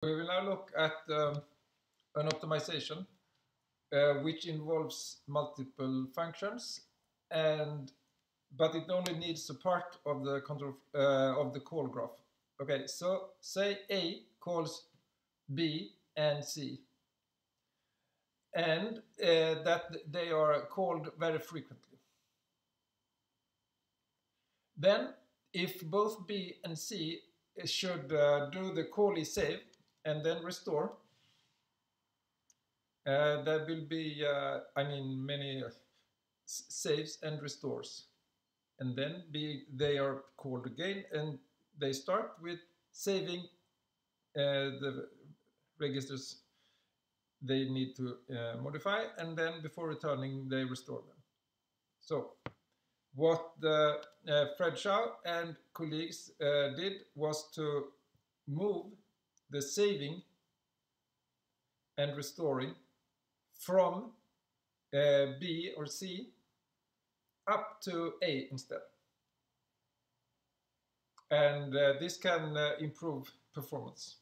We will now look at an optimization which involves multiple functions, but it only needs a part of the control of the call graph. Okay, so say A calls B and C, and that they are called very frequently. Then, if both B and C should do the call save and then restore, there will be, many saves and restores. And then they are called again, and they start with saving the registers they need to modify, and then before returning, they restore them. So what Fred Shaw and colleagues did was to move the saving and restoring from B or C up to A instead. And this can improve performance.